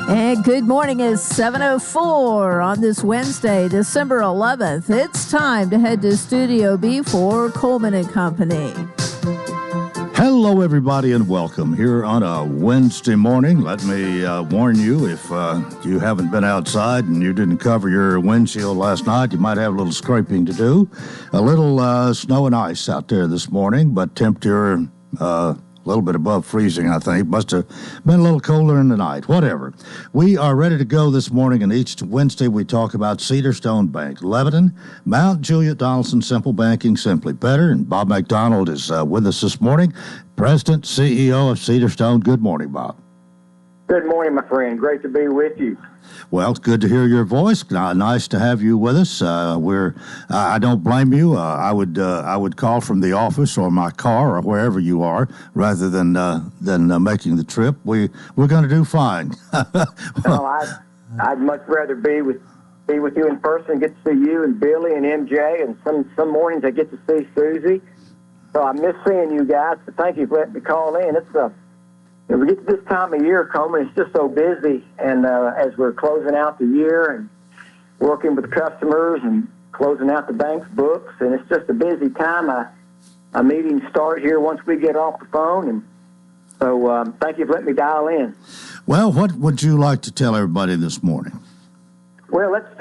And good morning. It's 7:04 on this Wednesday, December 11th. It's time to head to Studio B for Coleman and Company. Hello, everybody, and welcome here on a Wednesday morning. Let me warn you, if you haven't been outside and you didn't cover your windshield last night, you might have a little scraping to do. A little snow and ice out there this morning, but temperature a little bit above freezing, I think. Must have been a little colder in the night. Whatever. We are ready to go this morning, and each Wednesday we talk about Cedar Stone Bank, Lebanon, Mount Juliet, Donaldson, Simple Banking, Simply Better. And Bob McDonald is with us this morning, President, CEO of Cedar Stone. Good morning, Bob. Good morning, my friend. Great to be with you. Well, it's good to hear your voice. Nice to have you with us. I don't blame you. I would call from the office or my car or wherever you are, rather than making the trip. We're going to do fine. I'd much rather be with you in person. Get to see you and Billy and MJ, and some mornings I get to see Susie. So I miss seeing you guys. So thank you for letting me call in. We get to this time of year, Coleman, it's just so busy, and as we're closing out the year and working with customers and closing out the bank's books, and it's just a busy time. Our meetings start here once we get off the phone, and so thank you for letting me dial in. Well, what would you like to tell everybody this morning? Well, let's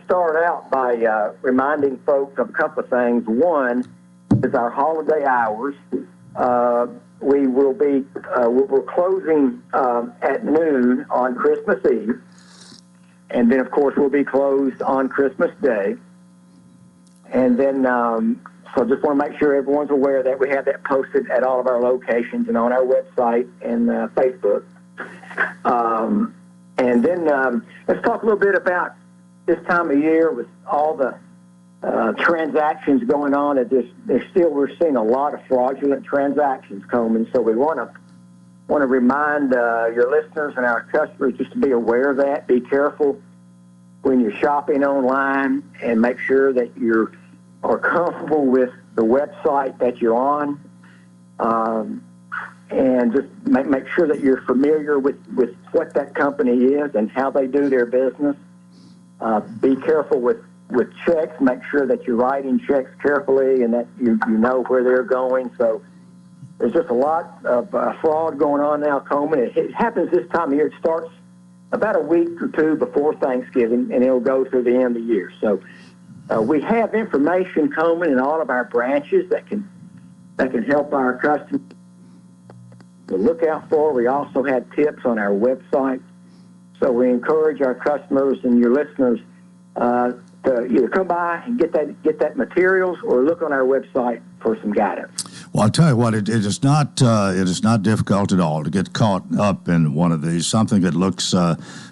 start out by reminding folks of a couple of things. One is our holiday hours. We will be we're closing at noon on Christmas Eve, and then of course we'll be closed on Christmas Day. And then so just want to make sure everyone's aware that we have that posted at all of our locations and on our website and Facebook. And then let's talk a little bit about this time of year with all the transactions going on. We're seeing a lot of fraudulent transactions, Coleman. So we want to remind your listeners and our customers just to be aware of that. Be careful when you're shopping online, and make sure that you are comfortable with the website that you're on, and just make sure that you're familiar with what that company is and how they do their business. Be careful with checks. Make sure that you're writing checks carefully and that you know where they're going. So there's just a lot of fraud going on now, Coleman. It happens this time of year. It starts about a week or two before Thanksgiving, and it'll go through the end of the year. So we have information, Coleman, in all of our branches that can help our customers to look out for. We also have tips on our website. So we encourage our customers and your listeners to either come by and get that materials, or look on our website for some guidance. Well, I'll tell you what, it is not difficult at all to get caught up in one of these. Something that looks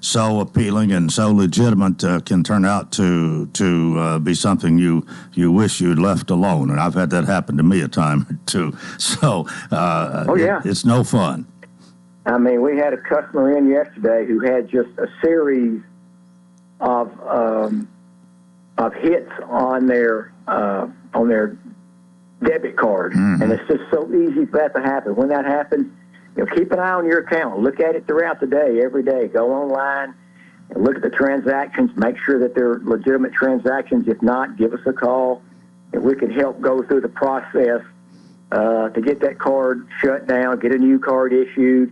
so appealing and so legitimate can turn out to be something you wish you'd left alone. And I've had that happen to me a time or two. So it's no fun. I mean, we had a customer in yesterday who had just a series of hits on their debit card, and it's just so easy for that to happen. When that happens, keep an eye on your account. Look at it throughout the day, every day. Go online and look at the transactions. Make sure that they're legitimate transactions. If not, give us a call, and we can help go through the process to get that card shut down, get a new card issued,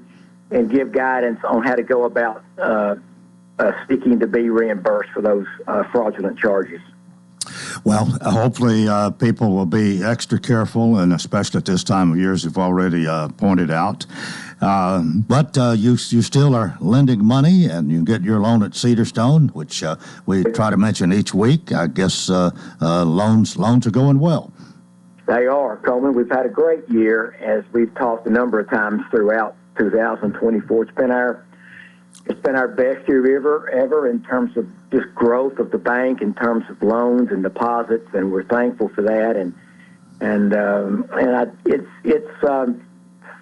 and give guidance on how to go about seeking to be reimbursed for those fraudulent charges. Well, hopefully people will be extra careful, and especially at this time of year, as you've already pointed out. But you still are lending money, and you get your loan at Cedar Stone, which we try to mention each week. I guess loans are going well. They are, Coleman. We've had a great year, as we've talked a number of times throughout 2024. It's been our best year ever in terms of just growth of the bank, in terms of loans and deposits, and we're thankful for that.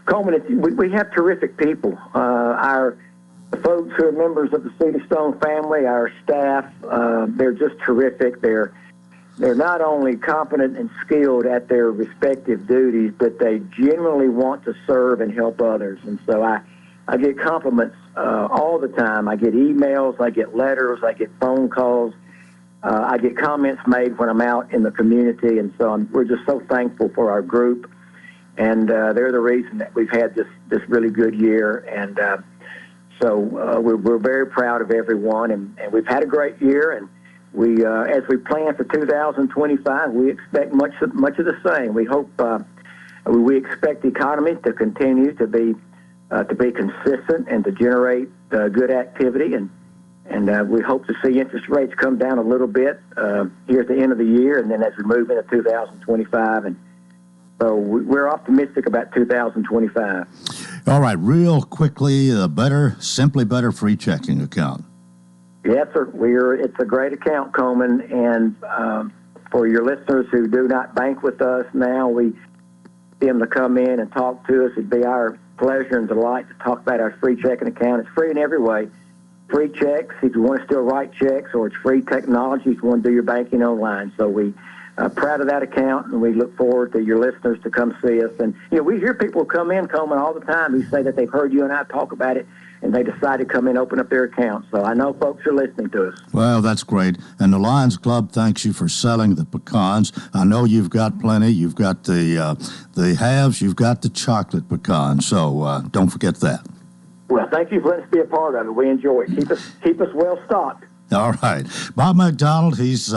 Coleman, we have terrific people. The folks who are members of the Cedar Stone family, our staff, they're just terrific. They're not only competent and skilled at their respective duties, but they genuinely want to serve and help others. And so I get compliments all the time. I get emails, I get letters, I get phone calls. I get comments made when I'm out in the community, and so we're just so thankful for our group. And they're the reason that we've had this really good year. And so we're very proud of everyone, and we've had a great year. And we, as we plan for 2025, we expect much of the same. We hope we expect the economy to continue to be consistent and to generate good activity. And we hope to see interest rates come down a little bit here at the end of the year, and then as we move into 2025. And so we're optimistic about 2025. All right, real quickly, Simply Better free checking account. Yes, sir. It's a great account, Coleman. And for your listeners who do not bank with us now, we see them to come in and talk to us. It'd be our pleasure and delight to talk about our free checking account. It's free in every way. Free checks if you want to still write checks, or it's free technology if you want to do your banking online. So we proud of that account, and we look forward to your listeners to come see us. And we hear people come in, Coleman, all the time who say that they've heard you and I talk about it, and they decide to come in and open up their account. So I know folks are listening to us. Well, that's great. And the Lions Club thanks you for selling the pecans. I know you've got plenty. You've got the halves. You've got the chocolate pecan. So don't forget that. Well, thank you for letting us be a part of it. We enjoy it. Keep us well stocked. All right. Bob McDonald, he's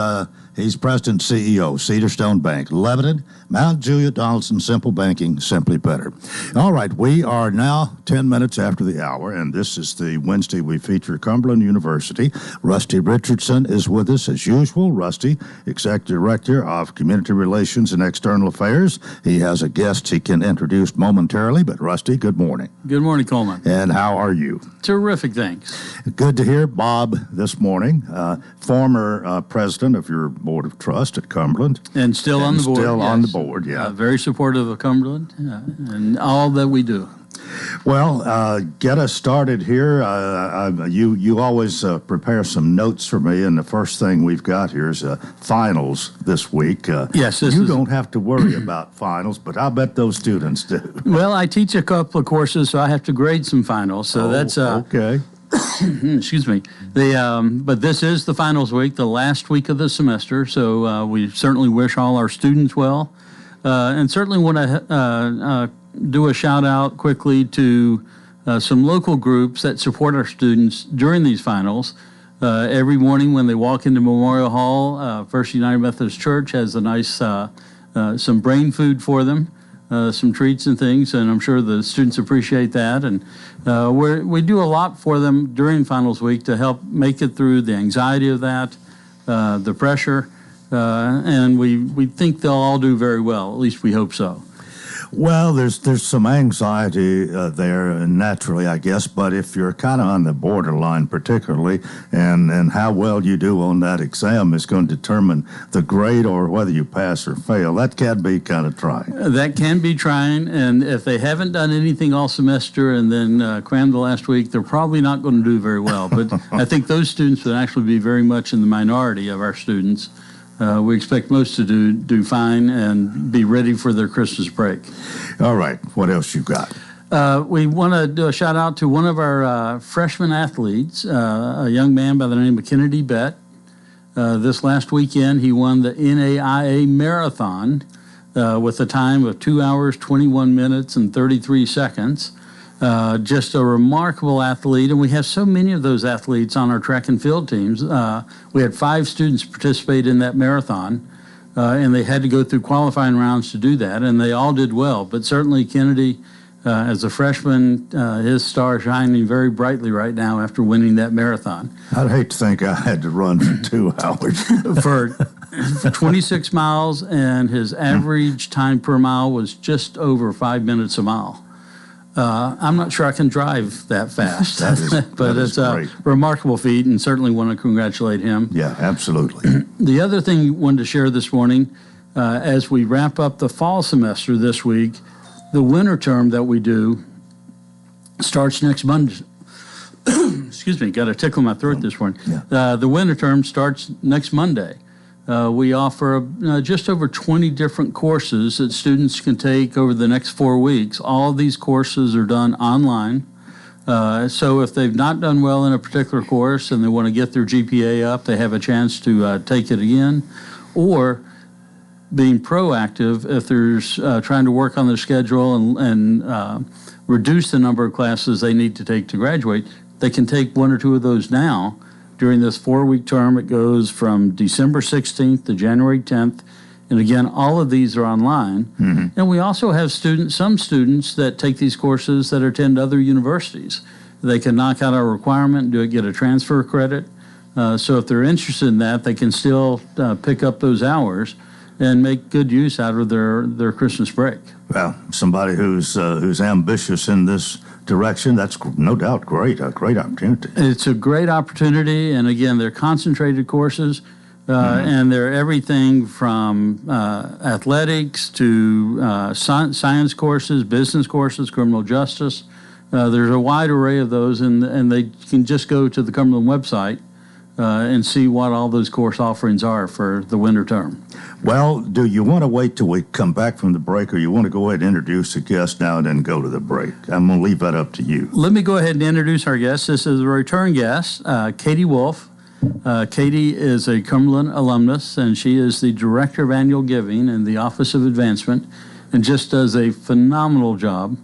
president and CEO, Cedarstone Bank, Lebanon, Mount Juliet, Donaldson, Simple Banking, Simply Better. All right, we are now 10 minutes after the hour, and this is the Wednesday we feature Cumberland University. Rusty Richardson is with us as usual. Rusty, Executive Director of Community Relations and External Affairs. He has a guest he can introduce momentarily, but Rusty, good morning. Good morning, Coleman. And how are you? Terrific, thanks. Good to hear Bob this morning, former president of your Board of Trust at Cumberland. And still on the board. Still on the board, yeah. Very supportive of Cumberland and all that we do. Well, get us started here. You always prepare some notes for me, and the first thing we've got here is finals this week. Yes, you don't have to worry about finals, but I bet those students do. Well, I teach a couple of courses, so I have to grade some finals. So that's okay. Excuse me. But this is the finals week, the last week of the semester. So we certainly wish all our students well, and certainly want to do a shout out quickly to some local groups that support our students during these finals. Every morning when they walk into Memorial Hall, First United Methodist Church has a nice some brain food for them. Some treats and things, and I'm sure the students appreciate that. And we do a lot for them during finals week to help make it through the anxiety of that, the pressure, and we think they'll all do very well. At least we hope so. Well, there's some anxiety there, naturally, I guess. But if you're kind of on the borderline, particularly, and how well you do on that exam is going to determine the grade or whether you pass or fail. That can be kind of trying. That can be trying, and if they haven't done anything all semester and then crammed the last week, they're probably not going to do very well. But I think those students would actually be very much in the minority of our students. We expect most to do fine and be ready for their Christmas break. All right. What else you got? We want to do a shout out to one of our freshman athletes, a young man by the name of Kennedy Bett. This last weekend, he won the NAIA Marathon with a time of 2 hours, 21 minutes, and 33 seconds. Just a remarkable athlete, and we have so many of those athletes on our track and field teams. We had 5 students participate in that marathon, and they had to go through qualifying rounds to do that, and they all did well. But certainly Kennedy, as a freshman, his star is shining very brightly right now after winning that marathon. I'd hate to think I had to run for 2 hours. for 26 miles, and his average time per mile was just over 5 minutes a mile. I'm not sure I can drive that fast, but it's a remarkable feat, and certainly want to congratulate him. Yeah, absolutely. The other thing I wanted to share this morning, as we wrap up the fall semester this week, the winter term that we do starts next Monday. Excuse me, got a tickle in my throat this morning. Yeah. The winter term starts next Monday. We offer just over 20 different courses that students can take over the next 4 weeks. All of these courses are done online. So if they've not done well in a particular course and they want to get their GPA up, they have a chance to take it again. Or being proactive, if there's trying to work on their schedule and reduce the number of classes they need to take to graduate, they can take one or two of those now. During this 4-week term, it goes from December 16th to January 10th. And again, all of these are online. Mm-hmm. And we also have some students that take these courses that attend other universities. They can knock out a requirement and get a transfer credit. So if they're interested in that, they can still pick up those hours and make good use out of their Christmas break. Well, somebody who's ambitious in this direction, that's no doubt a great opportunity. It's a great opportunity, and again, they're concentrated courses. And they're everything from athletics to science courses, business courses, criminal justice. There's a wide array of those, and they can just go to the Cumberland website and see what all those course offerings are for the winter term. Well, do you want to wait till we come back from the break, or you want to go ahead and introduce the guest now and then go to the break? I'm going to leave that up to you. Let me go ahead and introduce our guest. This is a return guest, Katie Wolf. Katie is a Cumberland alumnus, and she is the Director of Annual Giving in the Office of Advancement, and just does a phenomenal job.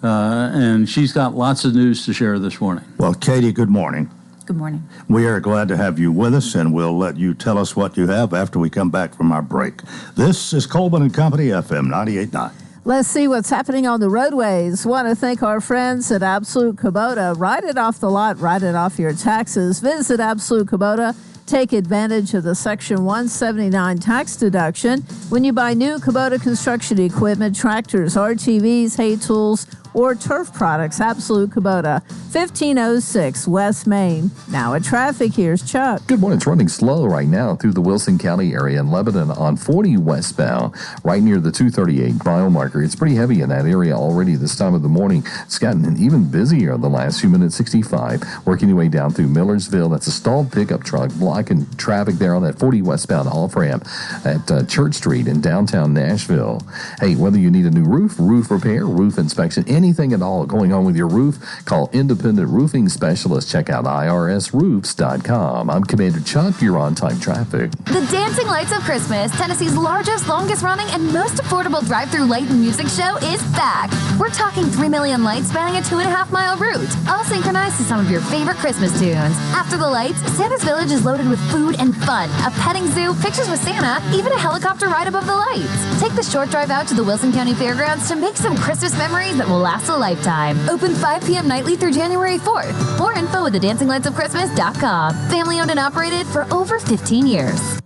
And she's got lots of news to share this morning. Well, Katie, good morning. Good morning. We are glad to have you with us, and we'll let you tell us what you have after we come back from our break. This is Coleman and Company, FM 98.9. Let's see what's happening on the roadways. Want to thank our friends at Absolute Kubota. Write it off the lot, write it off your taxes. Visit Absolute Kubota. Take advantage of the Section 179 tax deduction when you buy new Kubota construction equipment, tractors, RTVs, hay tools, or turf products. Absolute Kubota, 1506 West Main. Now at traffic, here's Chuck. Good morning. It's running slow right now through the Wilson County area in Lebanon on 40 westbound, right near the 238 mile marker. It's pretty heavy in that area already this time of the morning. It's gotten even busier the last few minutes. 65, working your way down through Millersville. That's a stalled pickup truck blocking traffic there on that 40 westbound off-ramp at Church Street in downtown Nashville. Hey, whether you need a new roof repair, roof inspection, anything at all going on with your roof, call Independent Roofing Specialist. Check out irsroofs.com. I'm Commander Chuck. You're on time traffic. The Dancing Lights of Christmas, Tennessee's largest, longest running, and most affordable drive-through light and music show is back. We're talking 3 million lights spanning a 2.5-mile route, all synchronized to some of your favorite Christmas tunes. After the lights, Santa's Village is loaded with food and fun, a petting zoo, pictures with Santa, even a helicopter ride above the lights. Take the short drive out to the Wilson County Fairgrounds to make some Christmas memories that will last a lifetime. Open 5 p.m. nightly through January 4th. More info at thedancinglightsofchristmas.com. Family owned and operated for over 15 years.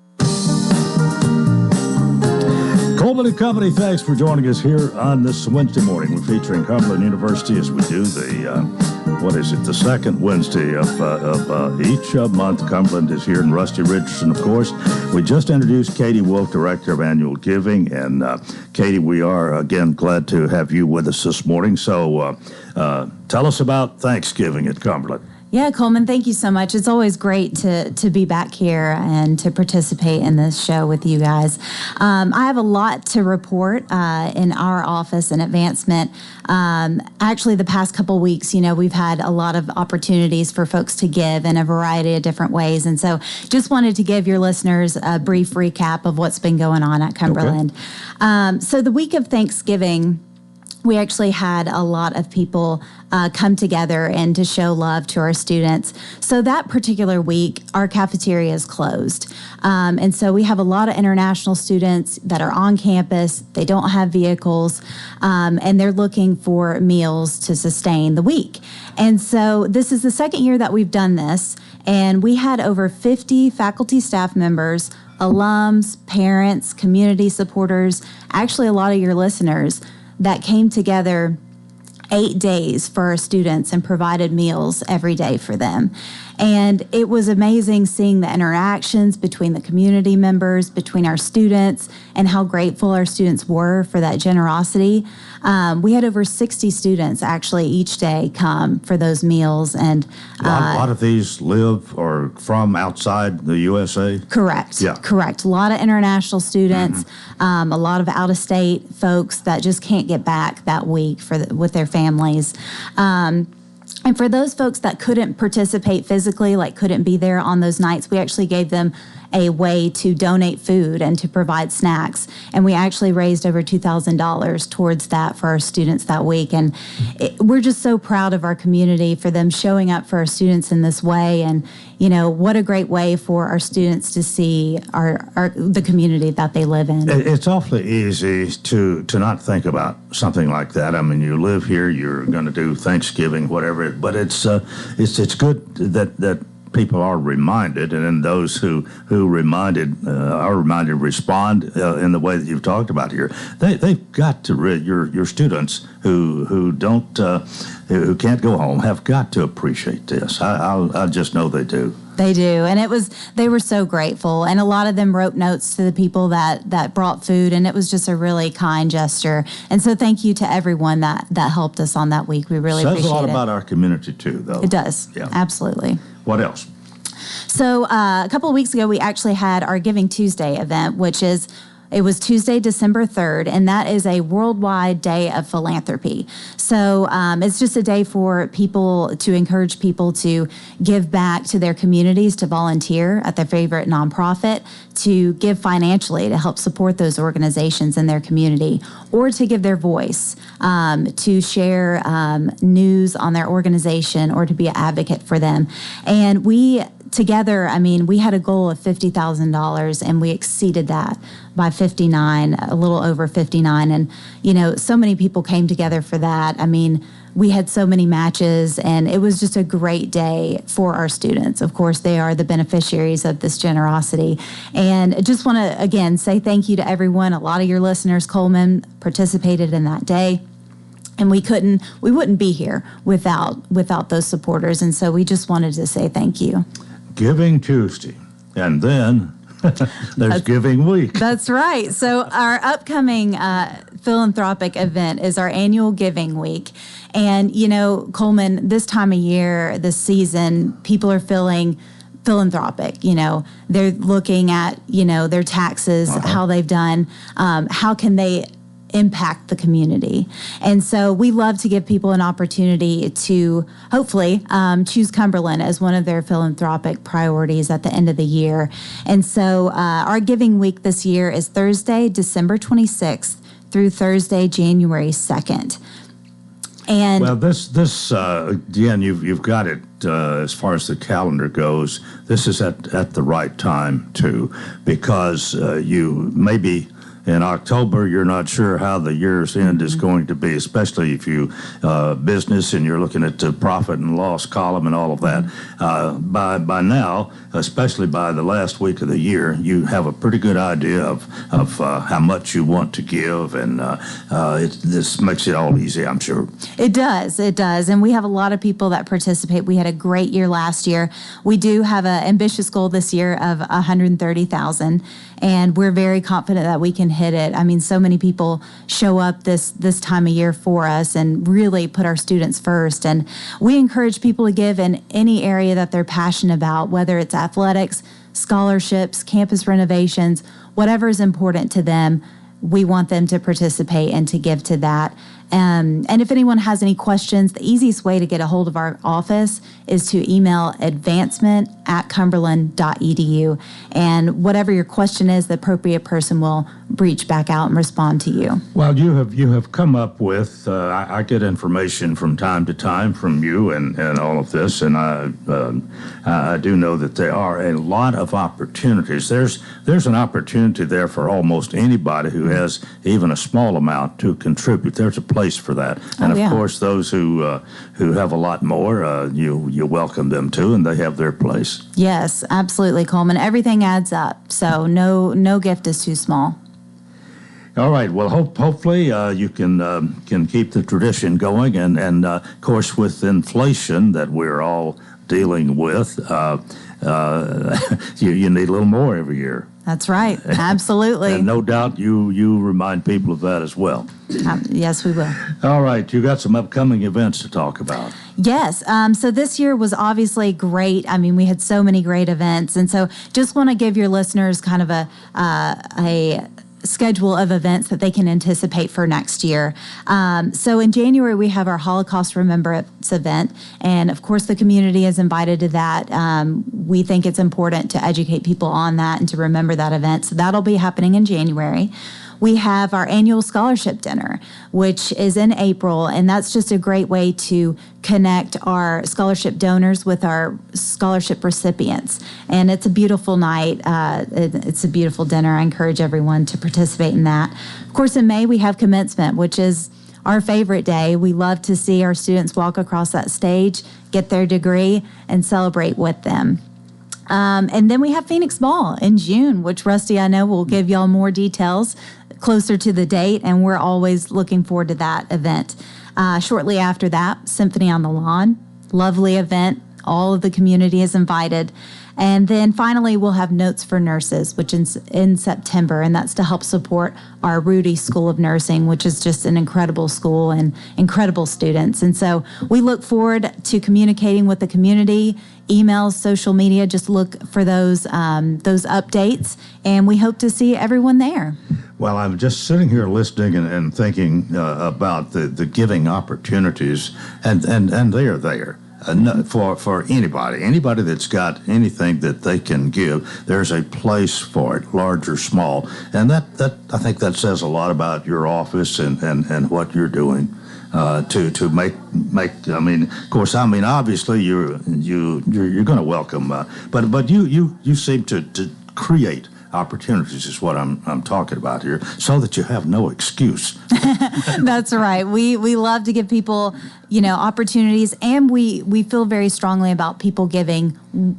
Coleman and Company, thanks for joining us here on this Wednesday morning. We're featuring Cumberland University as we do the second Wednesday of each month. Cumberland is here in Rusty Richardson, of course. We just introduced Katie Wolf, Director of Annual Giving. And Katie, we are, again, glad to have you with us this morning. So tell us about Thanksgiving at Cumberland. Yeah, Coleman, thank you so much. It's always great to be back here and to participate in this show with you guys. I have a lot to report in our office and advancement. Actually, the past couple weeks, we've had a lot of opportunities for folks to give in a variety of different ways. And so just wanted to give your listeners a brief recap of what's been going on at Cumberland. Okay. So the week of Thanksgiving, we actually had a lot of people come together and to show love to our students. So that particular week, our cafeteria is closed. And so we have a lot of international students that are on campus. They don't have vehicles, and they're looking for meals to sustain the week. And so this is the second year that we've done this, and we had over 50 faculty staff members, alums, parents, community supporters, actually a lot of your listeners that came together 8 days for our students and provided meals every day for them. And it was amazing seeing the interactions between the community members, between our students, and how grateful our students were for that generosity. We had over 60 students actually each day come for those meals. And a lot of these live or from outside the USA? Correct. Yeah. Correct. A lot of international students, a lot of out-of-state folks that just can't get back that week with their families. And for those folks that couldn't participate physically, like couldn't be there on those nights, we actually gave them a way to donate food and to provide snacks. And we actually raised over $2,000 towards that for our students that week. And we're just so proud of our community for them showing up for our students in this way. And, you know, what a great way for our students to see the community that they live in. It's awfully easy to not think about something like that. I mean, you live here, you're going to do Thanksgiving, whatever, but it's good that people are reminded, and then those who are reminded respond in the way that you've talked about here. They've got to your students who don't who can't go home have got to appreciate this. I just know they do. They do, and they were so grateful, and a lot of them wrote notes to the people that brought food, and it was just a really kind gesture. And so, thank you to everyone that helped us on that week. We really appreciate it. Says a lot about our community too, though. It does. Yeah, absolutely. What else? So a couple of weeks ago, we actually had our Giving Tuesday event, it was Tuesday, December 3rd, and that is a worldwide day of philanthropy. So it's just a day for people to encourage people to give back to their communities, to volunteer at their favorite nonprofit, to give financially to help support those organizations in their community, or to give their voice, to share news on their organization, or to be an advocate for them. And together, we had a goal of $50,000, and we exceeded that by 59, a little over 59. And, so many people came together for that. We had so many matches, and it was just a great day for our students. Of course, they are the beneficiaries of this generosity. And I just want to, again, say thank you to everyone. A lot of your listeners, Coleman, participated in that day. And we wouldn't be here without those supporters. And so we just wanted to say thank you. Giving Tuesday, and then there's Giving Week. That's right. So our upcoming philanthropic event is our annual Giving Week. And, Coleman, this time of year, this season, people are feeling philanthropic. They're looking at, their taxes, how they've done, how can they impact the community. And so we love to give people an opportunity to hopefully choose Cumberland as one of their philanthropic priorities at the end of the year. And so our Giving Week this year is Thursday, December 26th through Thursday, January 2nd. And well, this again, you've got it as far as the calendar goes. This is at the right time too, because you maybe in October, you're not sure how the year's end is going to be, especially if you business and you're looking at the profit and loss column and all of that. By now, especially by the last week of the year, you have a pretty good idea of how much you want to give, and this makes it all easy, I'm sure. It does, and we have a lot of people that participate. We had a great year last year. We do have an ambitious goal this year of $130,000. And we're very confident that we can hit it. So many people show up this time of year for us and really put our students first. And we encourage people to give in any area that they're passionate about, whether it's athletics, scholarships, campus renovations, whatever is important to them. We want them to participate and to give to that. And if anyone has any questions, the easiest way to get a hold of our office is to email advancement@cumberland.edu. And whatever your question is, the appropriate person will reach back out and respond to you. Well, you have come up with, I get information from time to time from you and all of this, and I do know that there are a lot of opportunities. There's an opportunity there for almost anybody who has even a small amount to contribute. There's a place for that, and of course, those who have a lot more, you welcome them too, and they have their place. Yes, absolutely, Coleman. Everything adds up, so no gift is too small. All right. Well, hopefully you can keep the tradition going, and of course, with inflation that we're all dealing with, you need a little more every year. That's right. Absolutely. And no doubt you remind people of that as well. Yes, we will. All right. You got some upcoming events to talk about. Yes. So this year was obviously great. We had so many great events. And so just want to give your listeners kind of a schedule of events that they can anticipate for next year. So in January, we have our Holocaust Remembrance event. And of course, the community is invited to that. We think it's important to educate people on that and to remember that event. So that'll be happening in January. We have our annual scholarship dinner, which is in April, and that's just a great way to connect our scholarship donors with our scholarship recipients. And it's a beautiful night. It's a beautiful dinner. I encourage everyone to participate in that. Of course, in May, we have commencement, which is our favorite day. We love to see our students walk across that stage, get their degree, and celebrate with them. And then we have Phoenix Ball in June, which Rusty, I know, will give y'all more details closer to the date, and we're always looking forward to that event. Shortly after that, Symphony on the Lawn, lovely event. All of the community is invited. And then finally, we'll have Notes for Nurses, which is in September, and that's to help support our Rudy School of Nursing, which is just an incredible school and incredible students. And so we look forward to communicating with the community, emails, social media. Just look for those updates, and we hope to see everyone there. Well, I'm just sitting here listening and thinking about the giving opportunities, and they are there. For anybody that's got anything that they can give, there's a place for it, large or small, and that I think that says a lot about your office and what you're doing to make. I mean, of course, obviously you're going to welcome, but you seem to create opportunities is what I'm talking about here, so that you have no excuse. That's right. We love to give people, opportunities, and we feel very strongly about people giving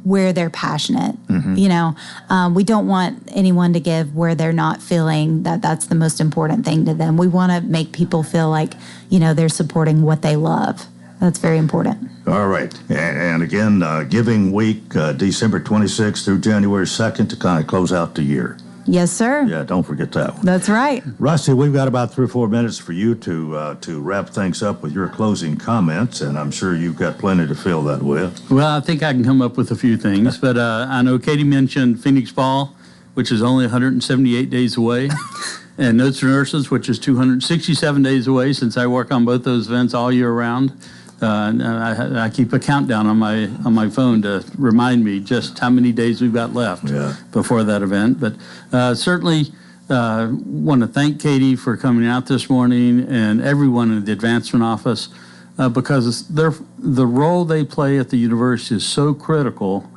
where they're passionate. Mm-hmm. We don't want anyone to give where they're not feeling that that's the most important thing to them. We want to make people feel like, they're supporting what they love. That's very important. All right. And again, Giving Week, December 26th through January 2nd to kind of close out the year. Yes, sir. Yeah, don't forget that one. That's right. Rusty, we've got about 3 or 4 minutes for you to wrap things up with your closing comments, and I'm sure you've got plenty to fill that with. Well, I think I can come up with a few things, but I know Katie mentioned Phoenix Ball, which is only 178 days away, and Notes for Nurses, which is 267 days away, since I work on both those events all year round. I keep a countdown on my phone to remind me just how many days we've got left before that event. But certainly want to thank Katie for coming out this morning, and everyone in the advancement office, because the role they play at the university is so critical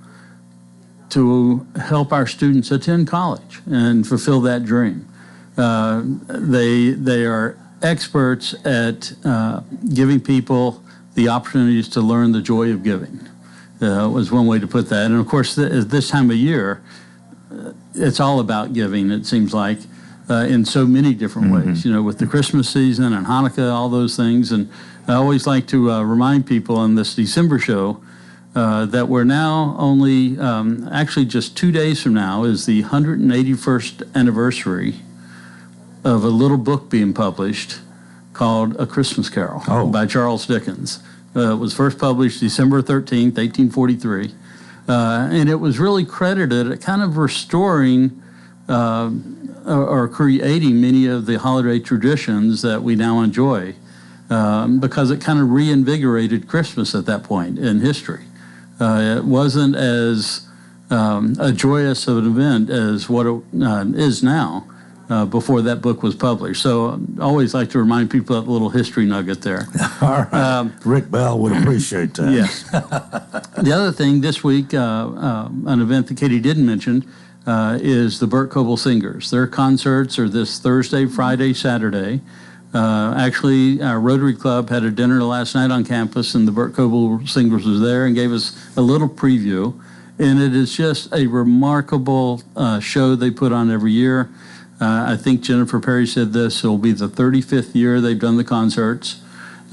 to help our students attend college and fulfill that dream. They are experts at giving people the opportunities to learn the joy of giving, was one way to put that. And of course, this time of year, it's all about giving, it seems like, in so many different ways, with the Christmas season and Hanukkah, all those things. And I always like to remind people on this December show that we're now only, actually just 2 days from now is the 181st anniversary of a little book being published called A Christmas Carol by Charles Dickens. It was first published December 13th, 1843, and it was really credited at kind of restoring or creating many of the holiday traditions that we now enjoy, because it kind of reinvigorated Christmas at that point in history. It wasn't as a joyous of an event as what it is now. Before that book was published. So I always like to remind people of that little history nugget there. All right. Rick Bell would appreciate that. Yes. The other thing this week, an event that Katie didn't mention, is the Burt Coble Singers. Their concerts are this Thursday, Friday, Saturday. Actually, our Rotary Club had a dinner last night on campus, and the Burt Coble Singers was there and gave us a little preview. And it is just a remarkable show they put on every year. I think Jennifer Perry said this, it'll be the 35th year they've done the concerts.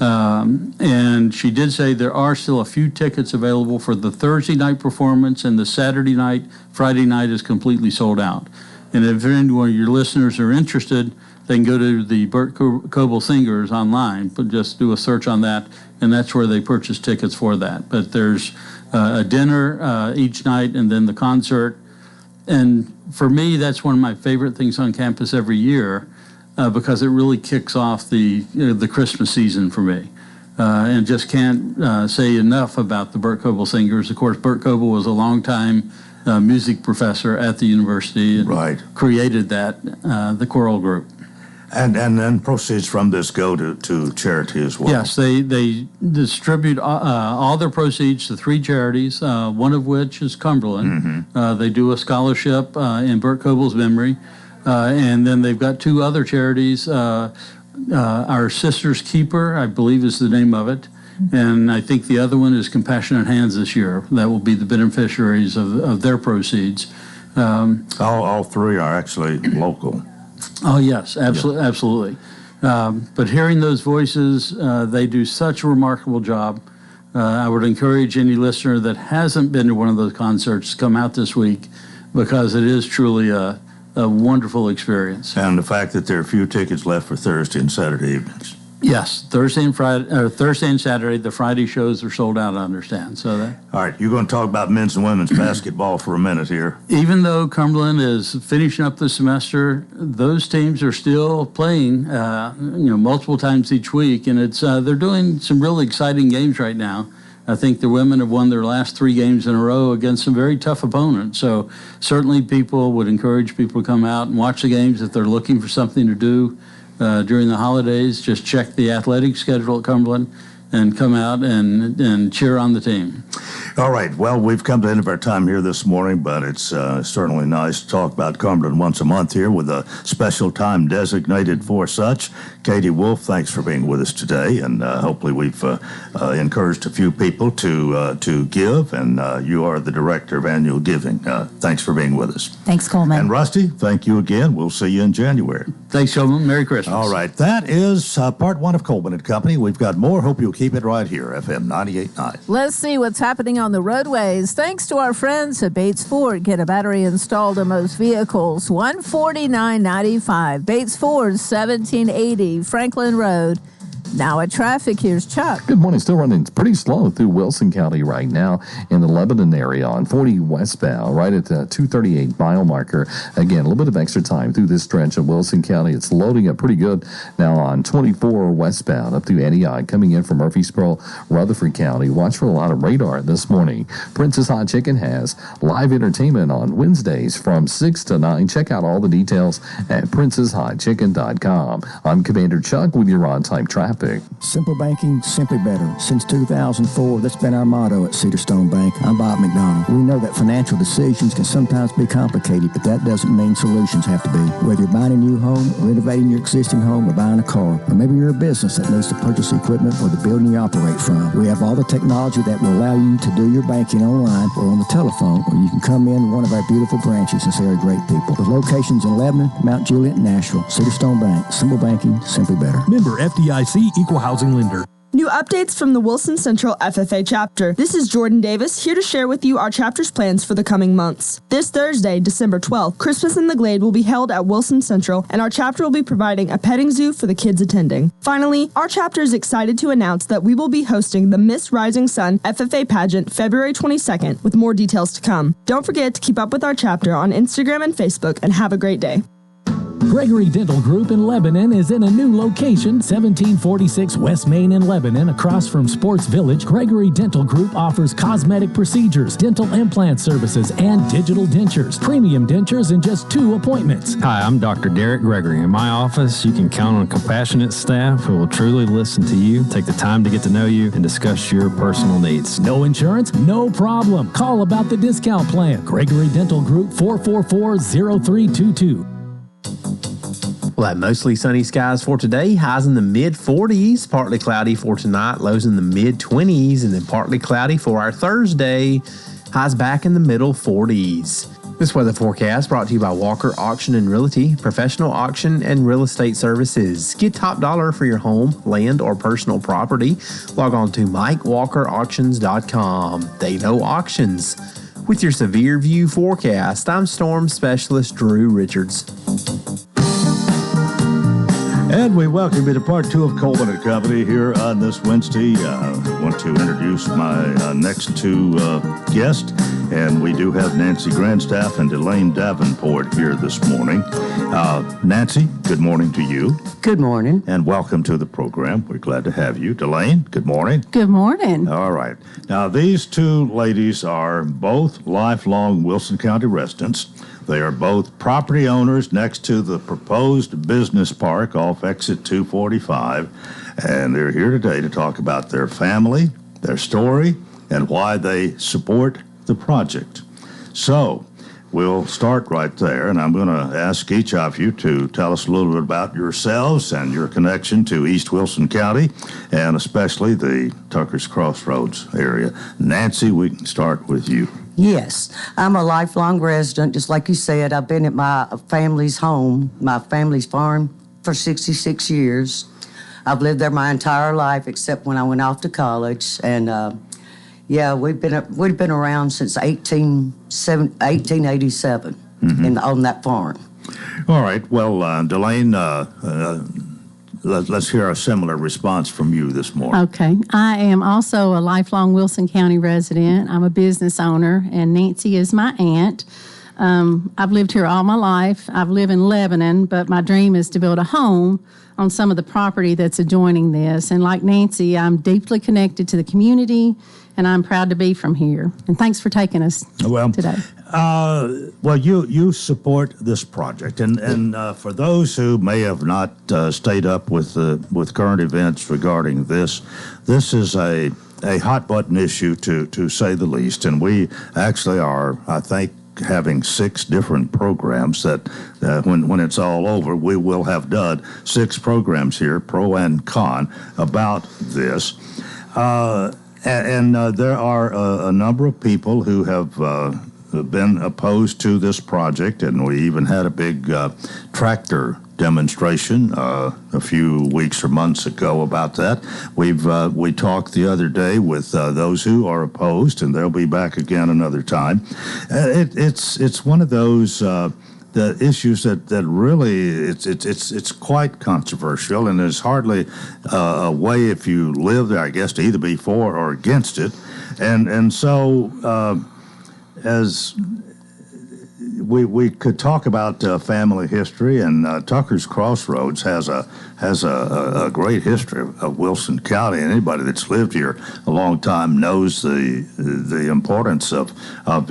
And she did say there are still a few tickets available for the Thursday night performance, and the Saturday night, Friday night is completely sold out. And if anyone of your listeners are interested, they can go to the Burt Coble Singers online, but just do a search on that, and that's where they purchase tickets for that. But there's a dinner each night, and then the concert. And for me, that's one of my favorite things on campus every year because it really kicks off the Christmas season for me. And just can't say enough about the Burt Coble Singers. Of course, Burt Coble was a longtime music professor at the university and created the choral group. And then proceeds from this go to charity as well. Yes, they distribute all their proceeds to 3 charities, one of which is Cumberland. Mm-hmm. They do a scholarship in Burt Coble's memory. And then they've got 2 other charities. Our Sister's Keeper, I believe is the name of it. And I think the other one is Compassionate Hands this year. That will be the beneficiaries of their proceeds. All 3 are actually local. Oh, yes, absolutely. But hearing those voices, they do such a remarkable job. I would encourage any listener that hasn't been to one of those concerts to come out this week because it is truly a wonderful experience. And the fact that there are a few tickets left for Thursday and Saturday evenings. Yes, Thursday and Saturday. The Friday shows are sold out, I understand. So that. All right, you're going to talk about men's and women's basketball for a minute here. Even though Cumberland is finishing up the semester, those teams are still playing, multiple times each week, and they're doing some really exciting games right now. I think the women have won their last 3 games in a row against some very tough opponents. So certainly people would encourage people to come out and watch the games if they're looking for something to do. During the holidays, just check the athletic schedule at Cumberland and come out and cheer on the team. All right. Well, we've come to the end of our time here this morning, but it's certainly nice to talk about Cumberland once a month here with a special time designated for such. Katie Wolf, thanks for being with us today, and hopefully we've encouraged a few people to give, and you are the Director of Annual Giving. Thanks for being with us. Thanks, Coleman. And Rusty, thank you again. We'll see you in January. Thanks, Coleman. Merry Christmas. All right. That is part 1 of Coleman and Company. We've got more. Hope you'll keep it right here, FM 98.9. Let's see what's happening on the roadways. Thanks to our friends at Bates Ford. Get a battery installed in most vehicles. $149.95. Bates Ford, 1780 Franklin Road. Now at traffic, here's Chuck. Good morning. Still running pretty slow through Wilson County right now in the Lebanon area on 40 westbound, right at the 238 mile marker. Again, a little bit of extra time through this stretch of Wilson County. It's loading up pretty good now on 24 westbound up through Antioch, coming in from Murfreesboro, Rutherford County. Watch for a lot of radar this morning. Prince's Hot Chicken has live entertainment on Wednesdays from 6 to 9. Check out all the details at princeshotchicken.com. I'm Commander Chuck with your on-time traffic. Simple banking, simply better. Since 2004, that's been our motto at Cedar Stone Bank. I'm Bob McDonald. We know that financial decisions can sometimes be complicated, but that doesn't mean solutions have to be. Whether you're buying a new home, renovating your existing home, or buying a car, or maybe you're a business that needs to purchase equipment for the building you operate from, we have all the technology that will allow you to do your banking online or on the telephone, or you can come in one of our beautiful branches and see our great people. With locations in Lebanon, Mount Juliet, and Nashville, Cedar Stone Bank. Simple banking, simply better. Member FDIC, Equal Housing Lender. New updates from the Wilson Central FFA chapter. This is Jordan Davis, here to share with you our chapter's plans for the coming months. This Thursday, December 12th, Christmas in the Glade will be held at Wilson Central, and our chapter will be providing a petting zoo for the kids attending. Finally, our chapter is excited to announce that we will be hosting the Miss Rising Sun FFA pageant February 22nd, with more details to come. Don't forget to keep up with our chapter on Instagram and Facebook, and have a great day. Gregory Dental Group in Lebanon is in a new location, 1746 West Main in Lebanon, across from Sports Village. Gregory Dental Group offers cosmetic procedures, dental implant services, and digital dentures. Premium dentures in just 2 appointments. Hi, I'm Dr. Derek Gregory. In my office, you can count on a compassionate staff who will truly listen to you, take the time to get to know you, and discuss your personal needs. No insurance? No problem. Call about the discount plan. Gregory Dental Group, 444-0322. We'll have mostly sunny skies for today, highs in the mid-40s, partly cloudy for tonight, lows in the mid-20s, and then partly cloudy for our Thursday, highs back in the middle 40s. This weather forecast brought to you by Walker Auction and Realty, professional auction and real estate services. Get top dollar for your home, land, or personal property. Log on to MikeWalkerAuctions.com. They know auctions. With your Severe View forecast, I'm Storm Specialist Drew Richards. And we welcome you to part 2 of Coleman and Company here on this Wednesday. I want to introduce my next 2 guests. And we do have Nancy Grandstaff and Elaine Davenport here this morning. Nancy, good morning to you. Good morning. And welcome to the program. We're glad to have you. Elaine, good morning. Good morning. All right. Now, these two ladies are both lifelong Wilson County residents. They are both property owners next to the proposed business park off exit 245. And they're here today to talk about their family, their story, and why they support the project. So we'll start right there, and I'm going to ask each of you to tell us a little bit about yourselves and your connection to East Wilson County, and especially the Tucker's Crossroads area. Nancy, we can start with you. Yes, I'm a lifelong resident. Just like you said, I've been at my family's home, my family's farm, for 66 years. I've lived there my entire life except when I went off to college, and yeah, we've been around since 1887 on that farm. All right. Well, Delane, let's hear a similar response from you this morning. Okay. I am also a lifelong Wilson County resident. I'm a business owner, and Nancy is my aunt. I've lived here all my life. I've lived in Lebanon, but my dream is to build a home on some of the property that's adjoining this. And like Nancy, I'm deeply connected to the community, and I'm proud to be from here. And thanks for taking us today. Well, you support this project, and for those who may have not stayed up with current events regarding this is a hot button issue to say the least, and we actually are, I think, having 6 different programs that when it's all over, we will have done 6 programs here, pro and con, about this. And there are a number of people who have been opposed to this project, and we even had a big tractor demonstration a few weeks or months ago about that. We talked the other day with those who are opposed, and they'll be back again another time. It's one of those the issues that really it's quite controversial, and there's hardly a way, if you live there, I guess, to either be for or against it, and so as we could talk about family history, and Tucker's Crossroads has a great history of Wilson County. And anybody that's lived here a long time knows the importance of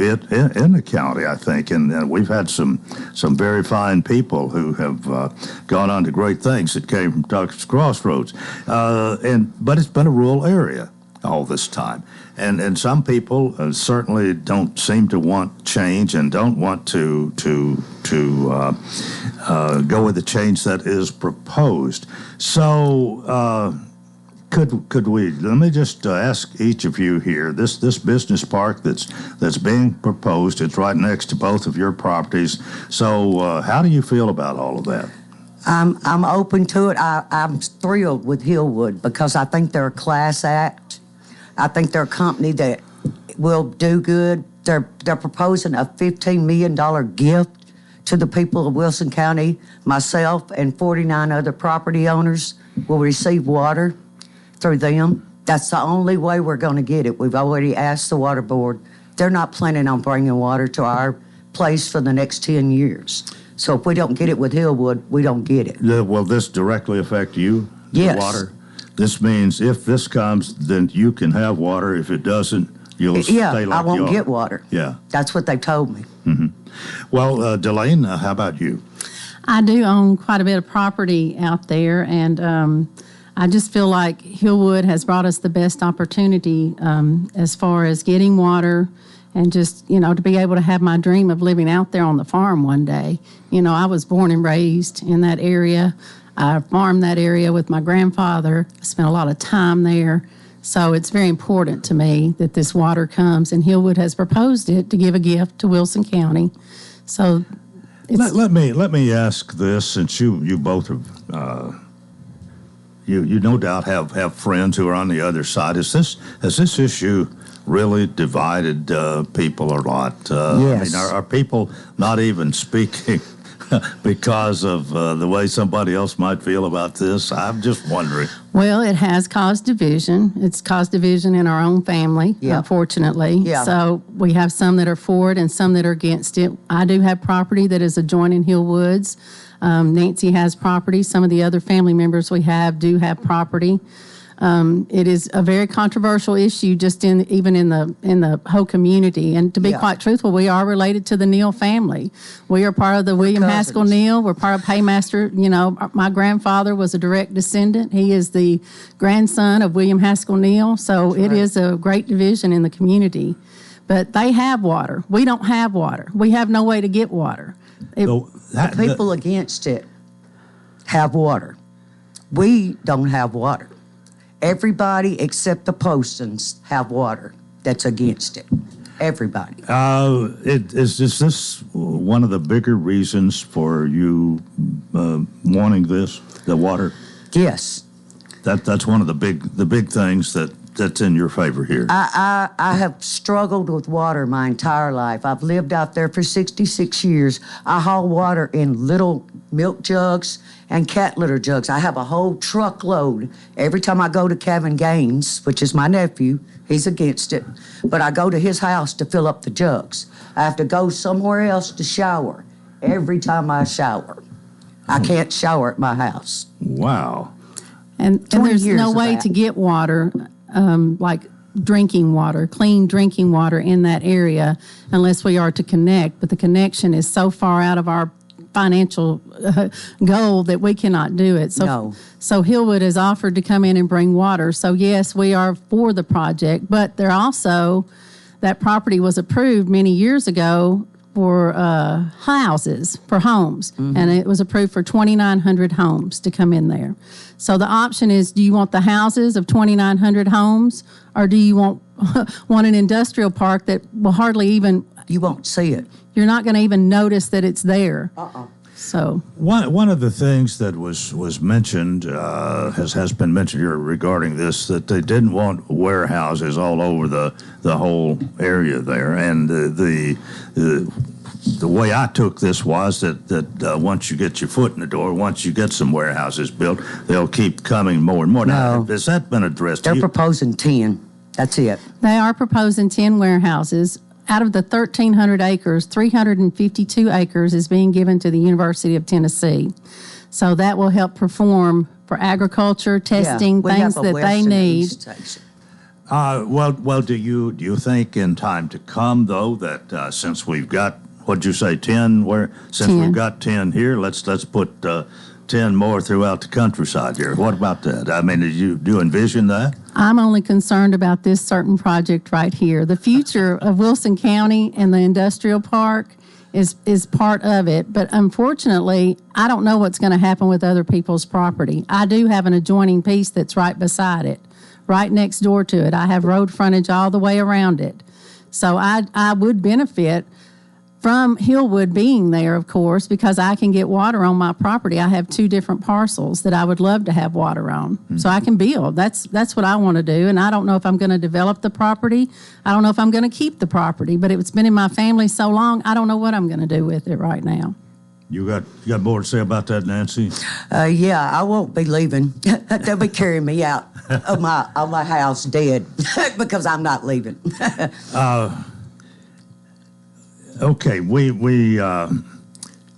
it in the county, I think. And we've had some very fine people who have gone on to great things that came from Tucker's Crossroads. But it's been a rural area all this time. And some people certainly don't seem to want change and don't want to go with the change that is proposed. So could we? Let me just ask each of you here. This business park that's being proposed, it's right next to both of your properties. So how do you feel about all of that? I'm open to it. I'm thrilled with Hillwood because I think they're a class act. I think they're a company that will do good. They're proposing a $15 million gift to the people of Wilson County. Myself and 49 other property owners will receive water through them. That's the only way we're going to get it. We've already asked the water board. They're not planning on bringing water to our place for the next 10 years. So if we don't get it with Hillwood, we don't get it. Will this directly affect you, yes. The water? This means if this comes, then you can have water. If it doesn't, you'll stay like you are. I won't get water. Yeah. That's what they told me. Mm-hmm. Well, Delane, how about you? I do own quite a bit of property out there, and I just feel like Hillwood has brought us the best opportunity as far as getting water and just, to be able to have my dream of living out there on the farm one day. I was born and raised in that area. I farmed that area with my grandfather. I spent a lot of time there. So it's very important to me that this water comes, and Hillwood has proposed it to give a gift to Wilson County. So let me ask this, since you both have you no doubt have friends who are on the other side. Has this issue really divided people a lot? Yes. Are people not even speaking because of the way somebody else might feel about this? I'm just wondering. Well, it has caused division. It's caused division in our own family, unfortunately. Yeah. So we have some that are for it and some that are against it. I do have property that is adjoining Hill Woods. Nancy has property. Some of the other family members we have do have property. It is a very controversial issue, just even in the whole community. And to be quite truthful, we are related to the Neal family. We are part of the William Haskell Neal. We're part of Paymaster. You know, my grandfather was a direct descendant. He is the grandson of William Haskell Neal. So it is a great division in the community. But they have water. We don't have water. We have no way to get water. The people against it have water. We don't have water. Everybody except the Postons have water that's against it. Everybody. Is this one of the bigger reasons for you wanting this, the water? Yes. That's one of the big things that's in your favor here. I have struggled with water my entire life. I've lived out there for 66 years. I haul water in little milk jugs and cat litter jugs. I have a whole truckload. Every time I go to Kevin Gaines, which is my nephew, he's against it, but I go to his house to fill up the jugs. I have to go somewhere else to shower every time I shower. I can't shower at my house. Wow. And there's no way to get water, like drinking water, clean drinking water in that area unless we are to connect. But the connection is so far out of our financial goal that we cannot do it. So Hillwood has offered to come in and bring water. So yes, we are for the project, but they're also, that property was approved many years ago for houses, for homes, and it was approved for 2,900 homes to come in there. So the option is, do you want the houses of 2,900 homes, or do you want an industrial park that will hardly even... You won't see it. You're not going to even notice that it's there. So one of the things that was mentioned has been mentioned here regarding this, that they didn't want warehouses all over the whole area there, and the way I took this was that once you get your foot in the door, once you get some warehouses built, they'll keep coming more and more. Now, has that been addressed? They're proposing 10. That's it. They are proposing 10 warehouses. Out of the 1,300 acres, 352 acres is being given to the University of Tennessee. So that will help perform for agriculture, testing, things that they need. Well, do you think in time to come, though, that since we've got, what'd you say, 10? We've got 10 here, let's put 10 more throughout the countryside here. What about that? I mean, do you envision that? I'm only concerned about this certain project right here. The future of Wilson County and the industrial park is part of it, but unfortunately, I don't know what's going to happen with other people's property. I do have an adjoining piece that's right beside it, right next door to it. I have road frontage all the way around it. So I would benefit from Hillwood being there, of course, because I can get water on my property. I have 2 different parcels that I would love to have water on. So I can build. That's what I want to do. And I don't know if I'm going to develop the property. I don't know if I'm going to keep the property. But it's been in my family so long, I don't know what I'm going to do with it right now. You got more to say about that, Nancy? Yeah, I won't be leaving. They'll be carrying me out of my house dead because I'm not leaving. Okay, we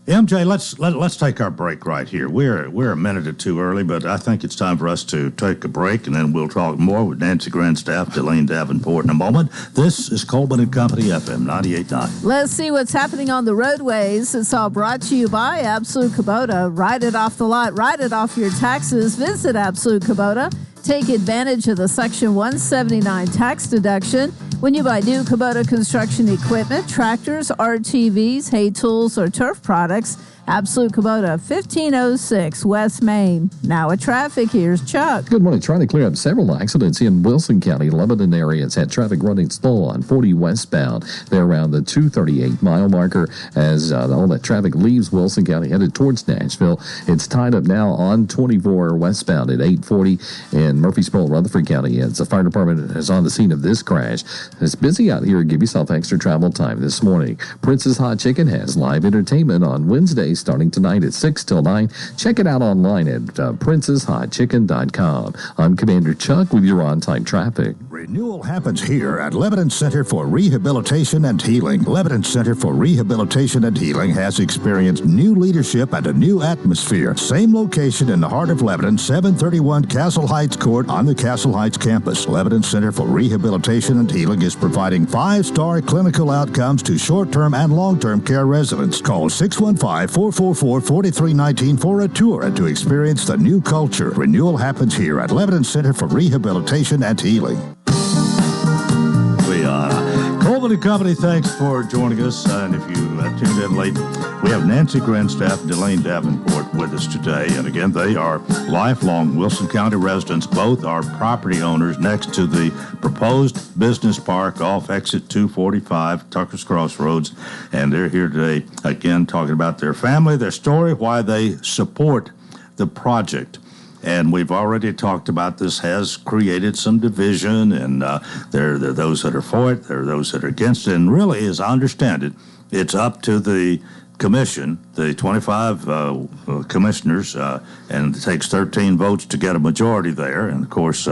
MJ, let's take our break right here. We're a minute or two early, but I think it's time for us to take a break, and then we'll talk more with Nancy Grandstaff, Delane Davenport in a moment. This is Coleman and Company, FM 98.9. Let's see what's happening on the roadways. It's all brought to you by Absolute Kubota. Write it off the lot, write it off your taxes. Visit Absolute Kubota. Take advantage of the Section 179 tax deduction when you buy new Kubota construction equipment, tractors, RTVs, hay tools, or turf products. Absolute Kubota, 1506 West Main. Now at traffic, here's Chuck. Good morning. Trying to clear up several accidents in Wilson County. Lebanon area has had traffic running slow on 40 westbound. They're around the 238-mile marker as all that traffic leaves Wilson County headed towards Nashville. It's tied up now on 24 westbound at 840 in Murfreesboro, Rutherford County. As the fire department is on the scene of this crash, It's busy out here. Give yourself extra travel time this morning. Prince's Hot Chicken has live entertainment on Wednesday starting tonight at 6 till 9. Check it out online at princeshotchicken.com. I'm Commander Chuck with your on-time traffic. Renewal happens here at Lebanon Center for Rehabilitation and Healing. Lebanon Center for Rehabilitation and Healing has experienced new leadership and a new atmosphere. Same location in the heart of Lebanon, 731 Castle Heights Court on the Castle Heights campus. Lebanon Center for Rehabilitation and Healing is providing 5-star clinical outcomes to short-term and long-term care residents. Call 615-444-4319 for a tour and to experience the new culture. Renewal happens here at Lebanon Center for Rehabilitation and Healing. Coleman and Company, thanks for joining us. And if you tuned in late, we have Nancy Grinstaff and Delane Davenport with us today. And again, they are lifelong Wilson County residents. Both are property owners next to the proposed business park off exit 245, Tucker's Crossroads. And they're here today, again, talking about their family, their story, why they support the project. And we've already talked about this has created some division, and there are those that are for it, there are those that are against it. And really, as I understand it, it's up to the commission, the 25 commissioners, and it takes 13 votes to get a majority there. And, of course,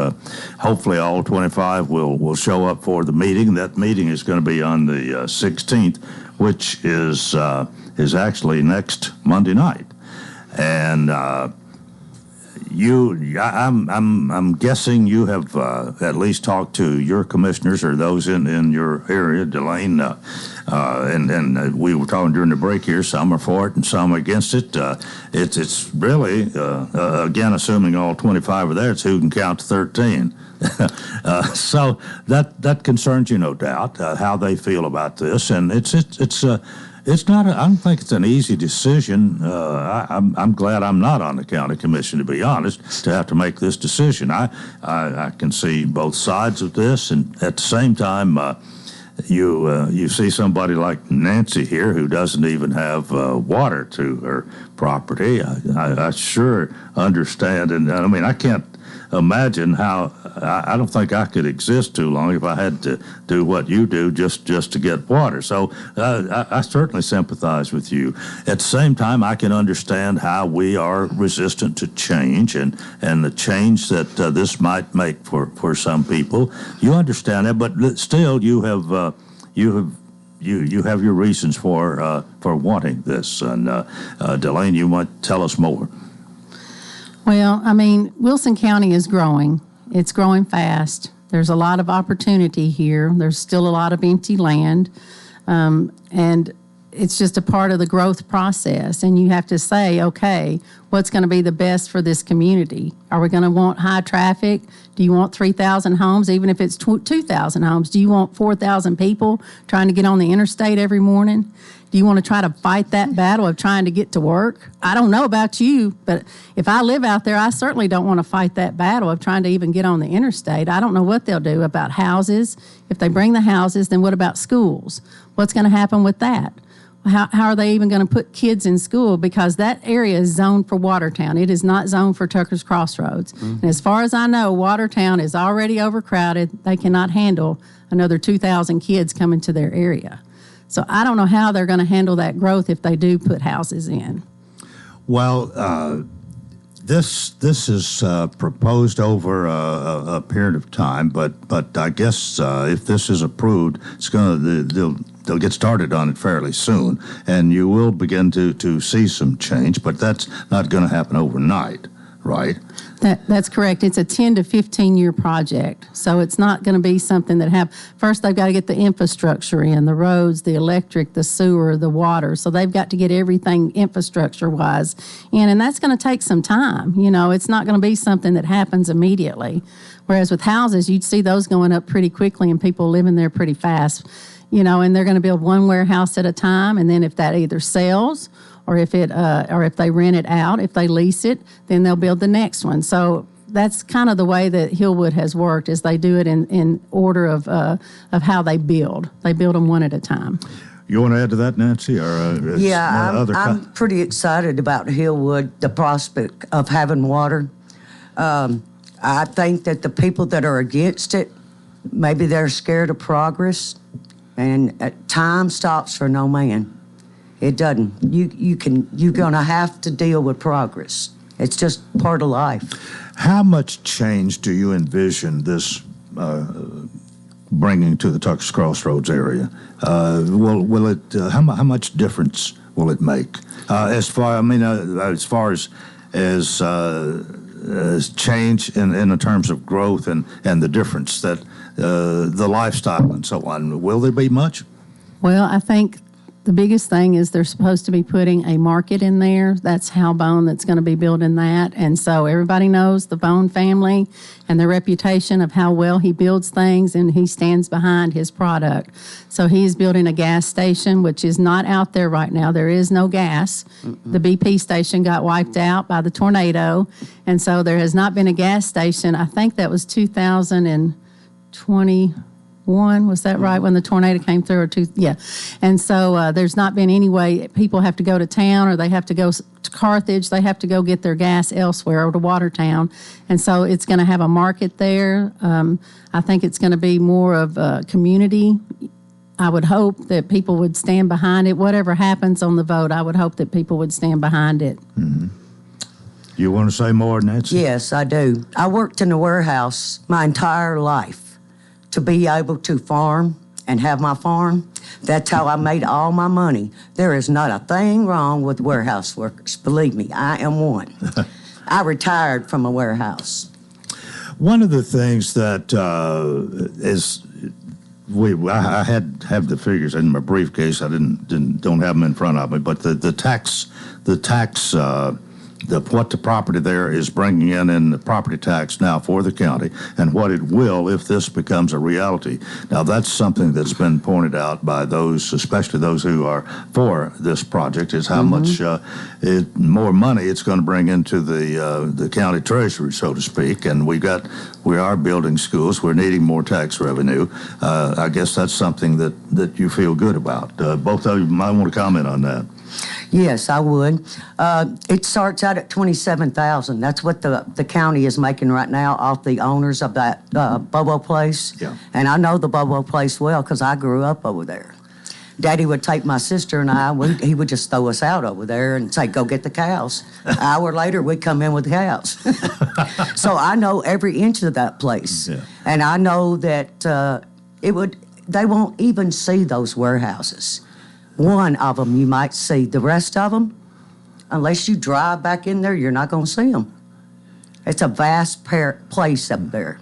hopefully all 25 will show up for the meeting. That meeting is going to be on the 16th, which is actually next Monday night. And I'm guessing you have at least talked to your commissioners or those in your area, Delane, and we were talking during the break here. Some are for it and some against it. It's really again, assuming all 25 are there, it's who can count to 13. So that concerns you, no doubt, how they feel about this, and it's not. I don't think it's an easy decision. I'm glad I'm not on the county commission, to be honest, to have to make this decision. I can see both sides of this, and at the same time, you see somebody like Nancy here who doesn't even have water to her property. I sure understand, and I mean I can't imagine how. I don't think I could exist too long if I had to do what you do just to get water. So I certainly sympathize with you. At the same time, I can understand how we are resistant to change and the change that this might make for some people. You understand that, but still, you have your reasons for wanting this. And Delane, you might tell us more. Well, I mean, Wilson County is growing. It's growing fast. There's a lot of opportunity here. There's still a lot of empty land. And it's just a part of the growth process. And you have to say, okay, what's going to be the best for this community? Are we going to want high traffic? Do you want 3,000 homes, even if it's 2,000 homes? Do you want 4,000 people trying to get on the interstate every morning? Do you want to try to fight that battle of trying to get to work? I don't know about you, but if I live out there, I certainly don't want to fight that battle of trying to even get on the interstate. I don't know what they'll do about houses. If they bring the houses, then what about schools? What's going to happen with that? How are they even going to put kids in school? Because that area is zoned for Watertown. It is not zoned for Tucker's Crossroads. Mm-hmm. And as far as I know, Watertown is already overcrowded. They cannot handle another 2,000 kids coming to their area. So I don't know how they're going to handle that growth if they do put houses in. Well, this is proposed over a period of time, but I guess if this is approved, it's they'll get started on it fairly soon, and you will begin to see some change. But that's not going to happen overnight, right? That's correct. It's a 10 to 15 year project. So it's not going to be something that first they've got to get the infrastructure in, the roads, the electric, the sewer, the water. So they've got to get everything infrastructure wise in, and that's going to take some time. You know, it's not going to be something that happens immediately. Whereas with houses, you'd see those going up pretty quickly and people living there pretty fast, you know, and they're going to build one warehouse at a time. And then if that either sells or if they rent it out, if they lease it, then they'll build the next one. So that's kind of the way that Hillwood has worked, is they do it in order of how they build. They build them one at a time. You want to add to that, Nancy? Or I'm pretty excited about Hillwood, the prospect of having water. I think that the people that are against it Maybe they're scared of progress, and time stops for no man. It doesn't. You're gonna have to deal with progress. It's just part of life. How much change do you envision this bringing to the Tucker's Crossroads area? Will it? How much difference will it make? As far as change in the terms of growth and the difference that the lifestyle and so on. Will there be much? Well, I think the biggest thing is they're supposed to be putting a market in there. That's Halbone that's going to be building that. And so everybody knows the Bone family and their reputation of how well he builds things, and he stands behind his product. So he's building a gas station, which is not out there right now. There is no gas. The BP station got wiped out by the tornado, and so there has not been a gas station. I think that was 2021. Was that right, when the tornado came through? Yeah. And so there's not been any way. People have to go to town, or they have to go to Carthage. They have to go get their gas elsewhere, or to Watertown. And so it's going to have a market there. I think it's going to be more of a community. I would hope that people would stand behind it. Whatever happens on the vote, I would hope that people would stand behind it. Mm-hmm. You want to say more, Nancy? Yes, I do. I worked in a warehouse my entire life. To be able to farm and have my farm, that's how I made all my money. There is not a thing wrong with warehouse workers. Believe me, I am one. I retired from a warehouse. One of the things that I have the figures in my briefcase. I don't have them in front of me, but the tax. What the property there is bringing in the property tax now for the county, and what it will if this becomes a reality. Now, that's something that's been pointed out by those, especially those who are for this project, is how much more money it's going to bring into the county treasury, so to speak. And we are building schools. We're needing more tax revenue. I guess that's something that you feel good about. Both of you might want to comment on that. Yes, I would. It starts out at $27,000. That's what the county is making right now off the owners of that Bobo place. Yeah. And I know the Bobo place well because I grew up over there. Daddy would take my sister and he would just throw us out over there and say, go get the cows. An hour later, we'd come in with the cows. So I know every inch of that place. Yeah. And I know that they won't even see those warehouses. One of them you might see. The rest of them, unless you drive back in there, you're not going to see them. It's a vast place up there.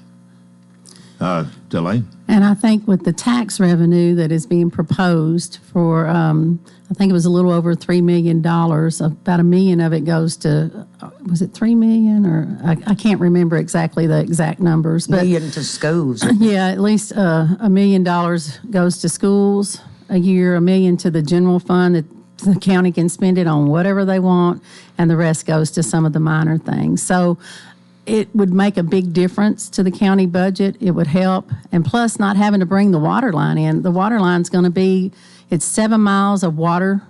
Delane? And I think with the tax revenue that is being proposed for, I think it was a little over $3 million, about $1 million of it goes to, was it $3 million? Or I can't remember exactly the exact numbers. But million to schools. Yeah, at least $1 million goes to schools a year, $1 million to the general fund that the county can spend it on whatever they want, and the rest goes to some of the minor things. So it would make a big difference to the county budget. It would help. And plus, not having to bring the water line in. The water line's going to be, it's 7 miles of water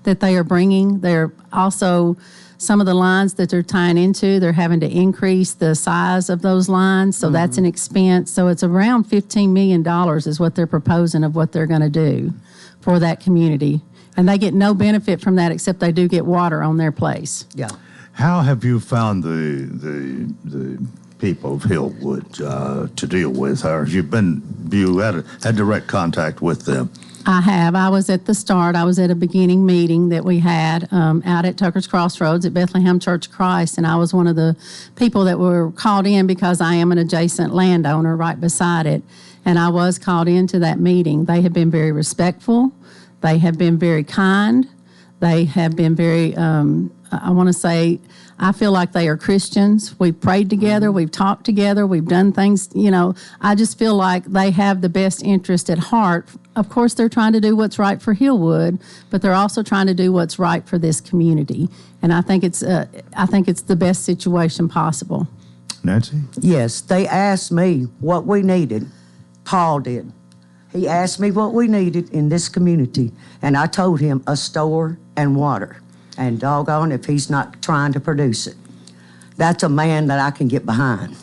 that they are bringing. They're also, some of the lines that they're tying into, they're having to increase the size of those lines. So that's an expense. So it's around $15 million is what they're proposing of what they're going to do for that community. And they get no benefit from that except they do get water on their place. Yeah. How have you found the people of Hillwood to deal with? Or have you had direct contact with them? I have. I was at the start. I was at a beginning meeting that we had out at Tucker's Crossroads at Bethlehem Church of Christ, and I was one of the people that were called in because I am an adjacent landowner right beside it, and I was called into that meeting. They have been very respectful. They have been very kind. They have been very, I want to say, I feel like they are Christians. We've prayed together. We've talked together. We've done things, I just feel like they have the best interest at heart. Of course, they're trying to do what's right for Hillwood, but they're also trying to do what's right for this community. And I think it's the best situation possible. Nancy? Yes, they asked me what we needed. Paul did. He asked me what we needed in this community, and I told him a store and water. And doggone if he's not trying to produce it. That's a man that I can get behind.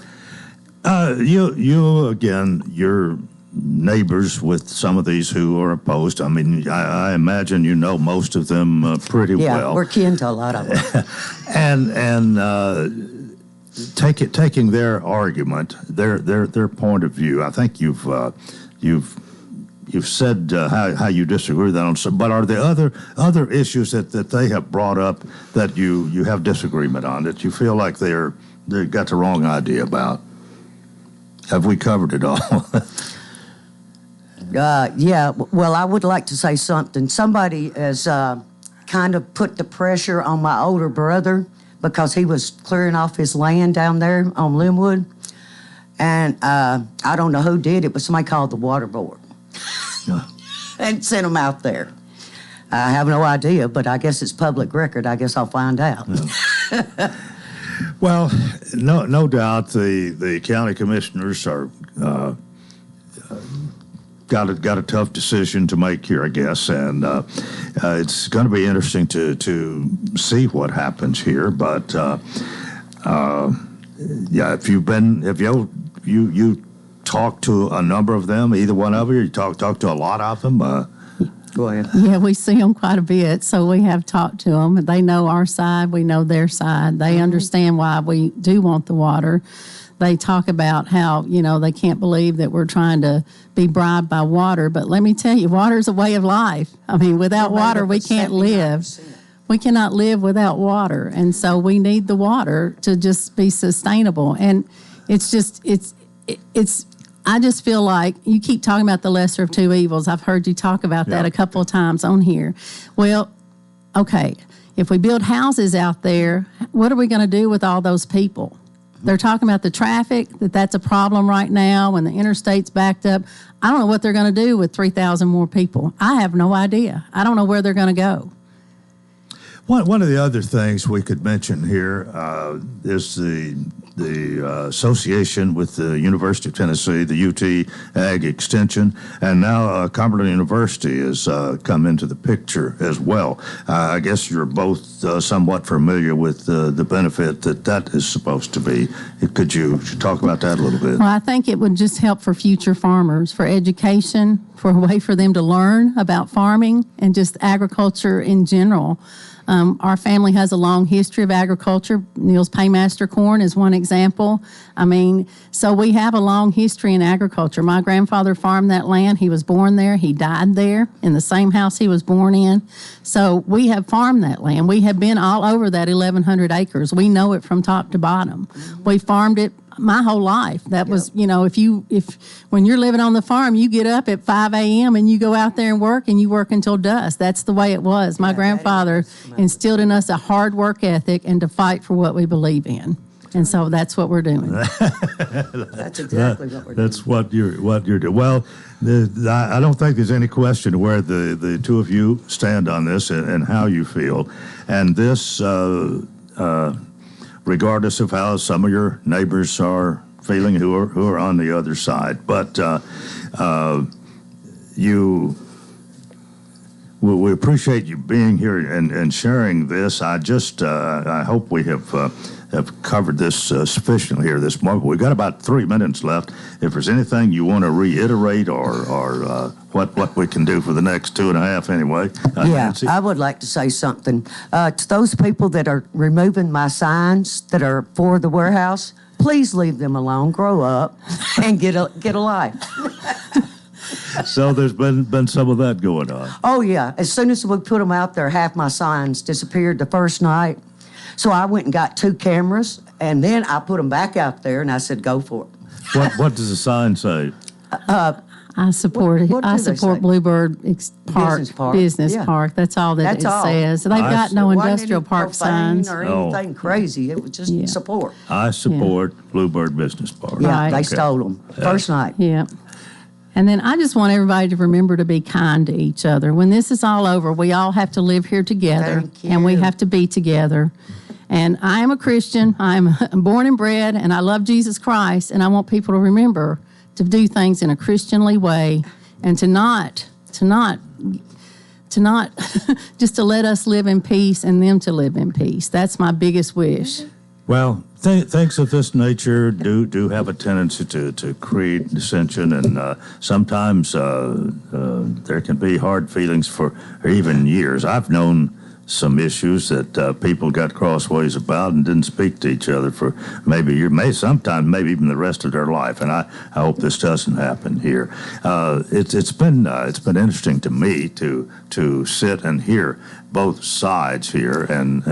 You again, you're neighbors with some of these who are opposed. I mean, I imagine you know most of them pretty well. Yeah, we're kin to a lot of them. and taking their argument, their point of view. I think you've said how you disagree with that on some, but are there other issues that they have brought up that you have disagreement on, that you feel like they got the wrong idea about? Have we covered it all? Yeah, well, I would like to say something. Somebody has kind of put the pressure on my older brother because he was clearing off his land down there on Linwood. And I don't know who did it, but somebody called the water board and sent him out there. I have no idea, but I guess it's public record. I guess I'll find out. Yeah. Well, no doubt the county commissioners are got a tough decision to make here, I guess, and it's going to be interesting to see what happens here. But yeah, if you talked to a number of them, either one of you talked to a lot of them. Go ahead. Yeah, we see them quite a bit, so we have talked to them. They know our side, we know their side. They understand why we do want the water. They talk about how, they can't believe that we're trying to be bribed by water. But let me tell you, water is a way of life. I mean, without water, we can't live. We cannot live without water. And so we need the water to just be sustainable. And I just feel like you keep talking about the lesser of two evils. I've heard you talk about that a couple of times on here. Well, okay, if we build houses out there, what are we going to do with all those people? They're talking about the traffic, that's a problem right now when the interstate's backed up. I don't know what they're going to do with 3,000 more people. I have no idea. I don't know where they're going to go. One of the other things we could mention here is the association with the University of Tennessee, the UT Ag Extension, and now Cumberland University has come into the picture as well. I guess you're both somewhat familiar with the benefit that is supposed to be. Could you talk about that a little bit? Well, I think it would just help for future farmers, for education, for a way for them to learn about farming and just agriculture in general. Our family has a long history of agriculture. Neil's Paymaster corn is one example. I mean, so we have a long history in agriculture. My grandfather farmed that land. He was born there. He died there in the same house he was born in. So we have farmed that land. We have been all over that 1,100 acres. We know it from top to bottom. We farmed it my whole life. That was, if when you're living on the farm, you get up at 5 a.m. and you go out there and work until dusk. That's the way it was. My grandfather instilled in us a hard work ethic and to fight for what we believe in. And so that's what we're doing. That's exactly what we're doing. That's what you're doing. Well, I don't think there's any question where the two of you stand on this and how you feel. And this, regardless of how some of your neighbors are feeling who are on the other side. But we appreciate you being here and sharing this. I hope we have covered this sufficiently here this morning. We've got about 3 minutes left. If there's anything you want to reiterate or what we can do for the next 2.5 anyway. Nancy? I would like to say something. To those people that are removing my signs that are for the warehouse, please leave them alone, grow up, and get a life. So there's been some of that going on. Oh, yeah. As soon as we put them out there, half my signs disappeared the first night. So I went and got 2 cameras, and then I put them back out there, and I said, go for it. What does the sign say? I support it. I support Bluebird Business Park. That's all that it says. They've got no industrial park signs or anything crazy. It was just support. I support Bluebird Business Park. Yeah, they stole them first night. Yeah. And then I just want everybody to remember to be kind to each other. When this is all over, we all have to live here together, and we have to be together. And I am a Christian. I'm born and bred, and I love Jesus Christ, and I want people to remember to do things in a Christianly way and to not just to let us live in peace and them to live in peace. That's my biggest wish. Well, things of this nature do have a tendency to create dissension, and sometimes there can be hard feelings for even years. I've known some issues that people got crossways about and didn't speak to each other for sometimes maybe even the rest of their life. And I hope this doesn't happen here. It's been interesting to me to sit and hear both sides here, and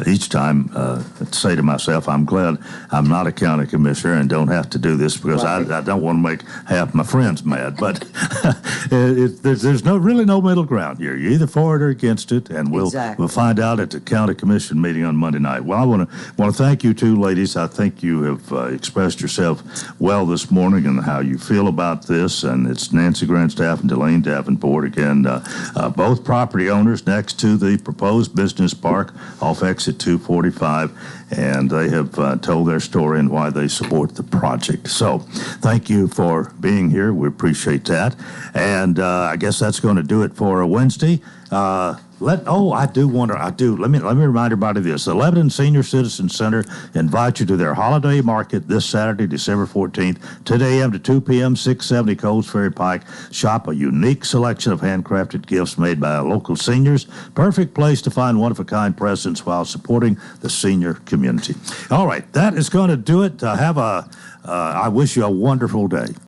each time say to myself, I'm glad I'm not a county commissioner and don't have to do this, because I don't want to make half my friends mad. But there's really no middle ground here. You're either for it or against it, and we'll find out at the county commission meeting on Monday night. Well, I want to thank you two ladies. I think you have expressed yourself well this morning and how you feel about this. And it's Nancy Grandstaff and Delane Davenport again, both property owners next to the proposed business park off exit 245, and they have told their story and why they support the project. So thank you for being here. We appreciate that. And I guess that's going to do it for a Wednesday. Let me remind everybody this. The Lebanon Senior Citizen Center invites you to their holiday market this Saturday, December 14th, 10 a.m. to 2 p.m., 670 Coles Ferry Pike. Shop a unique selection of handcrafted gifts made by local seniors. Perfect place to find one-of-a-kind presents while supporting the senior community. All right, that is going to do it. I wish you a wonderful day.